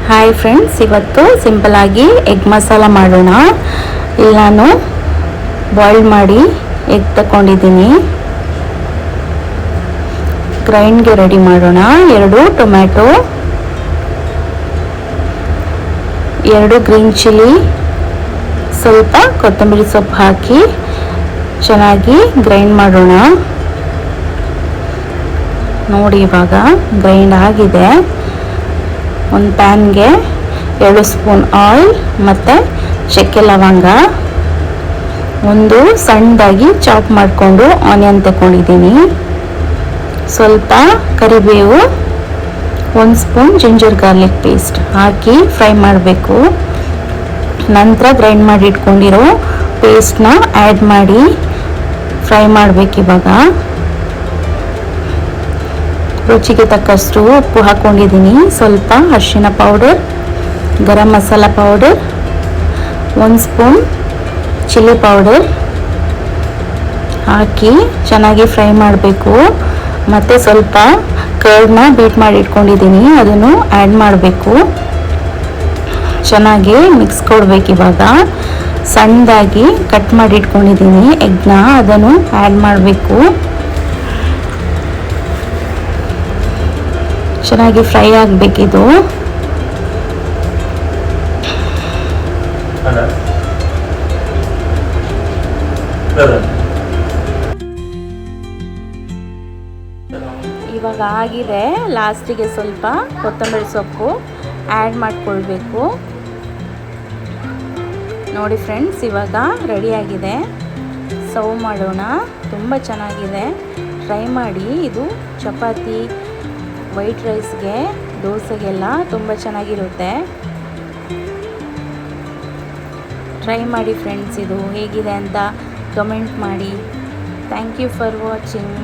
Hi friends, ಇವತ್ತು simple ಆಗಿ egg masala ಮಾಡೋಣ. ಇಲ್ಲಿ ನಾನು ಬಾಯ್ಲ್ ಮಾಡಿ ಎಗ್ ತಗೊಂಡಿದ್ದೀನಿ. ಗ್ರೈಂಡ್ಗೆ ರೆಡಿ ಮಾಡೋಣ. 2 ಟೊಮ್ಯಾಟೊ, 2 ಗ್ರೀನ್ ಚಿಲ್ಲಿ, ಸ್ವಲ್ಪ ಕೊತ್ತಂಬರಿ ಸೊಪ್ಪು ಹಾಕಿ ಚೆನ್ನಾಗಿ ಗ್ರೈಂಡ್ ಮಾಡೋಣ. ನೋಡಿ, ಇವಾಗ ಗ್ರೈಂಡ್ ಆಗಿದೆ. ಒಂದು ಪ್ಯಾನ್ಗೆ 2 ಸ್ಪೂನ್ ಆಯಿಲ್ ಮತ್ತು ಚಕ್ಕೆ ಲವಂಗ, ಒಂದು ಸಣ್ಣದಾಗಿ ಚಾಪ್ ಮಾಡಿಕೊಂಡು ಆನಿಯನ್ ತಗೊಂಡಿದ್ದೀನಿ, ಸ್ವಲ್ಪ ಕರಿಬೇವು, 1 ಸ್ಪೂನ್ ಜಿಂಜರ್ ಗಾರ್ಲಿಕ್ ಪೇಸ್ಟ್ ಹಾಕಿ ಫ್ರೈ ಮಾಡಬೇಕು. ನಂತರ ಗ್ರೈಂಡ್ ಮಾಡಿ ಇಟ್ಕೊಂಡಿರೋ ಪೇಸ್ಟ್ನ ಆ್ಯಡ್ ಮಾಡಿ ಫ್ರೈ ಮಾಡಬೇಕು. ಇವಾಗ ರುಚಿಗೆ ತಕ್ಕಷ್ಟು ಉಪ್ಪು ಹಾಕ್ಕೊಂಡಿದ್ದೀನಿ, ಸ್ವಲ್ಪ ಅರಿಶಿನ powder, garam masala powder, 1 spoon chilli powder ಹಾಕಿ ಚೆನ್ನಾಗಿ ಫ್ರೈ ಮಾಡಬೇಕು. ಮತ್ತು ಸ್ವಲ್ಪ ಕರ್ಡ್ನ ಬೀಟ್ ಮಾಡಿ ಇಟ್ಕೊಂಡಿದ್ದೀನಿ, ಅದನ್ನು ಆ್ಯಡ್ ಮಾಡಬೇಕು. ಚೆನ್ನಾಗಿ ಮಿಕ್ಸ್ ಕೊಡಬೇಕು. ಇವಾಗ ಸಣ್ಣದಾಗಿ ಕಟ್ ಮಾಡಿ ಇಟ್ಕೊಂಡಿದ್ದೀನಿ ಎಗ್ನ, ಅದನ್ನು ಆ್ಯಡ್ ಮಾಡಬೇಕು. ಚೆನ್ನಾಗಿ ಫ್ರೈ ಆಗಬೇಕಿದು. ಇವಾಗ ಆಗಿದೆ. ಲಾಸ್ಟಿಗೆ ಸ್ವಲ್ಪ ಕೊತ್ತಂಬರಿ ಸೊಪ್ಪು ಆ್ಯಡ್ ಮಾಡಿಕೊಳ್ಬೇಕು. ನೋಡಿ ಫ್ರೆಂಡ್ಸ್, ಇವಾಗ ರೆಡಿಯಾಗಿದೆ. ಸರ್ವ್ ಮಾಡೋಣ. ತುಂಬ ಚೆನ್ನಾಗಿದೆ, ಟ್ರೈ ಮಾಡಿ. ಇದು ಚಪಾತಿ, ವೈಟ್ ರೈಸ್ಗೆ, ದೋಸೆಗೆಲ್ಲ ತುಂಬ ಚೆನ್ನಾಗಿರುತ್ತೆ. ಟ್ರೈ ಮಾಡಿ ಫ್ರೆಂಡ್ಸ್. ಇದು ಹೇಗಿದೆ ಅಂತ ಕಮೆಂಟ್ ಮಾಡಿ. Thank you for watching.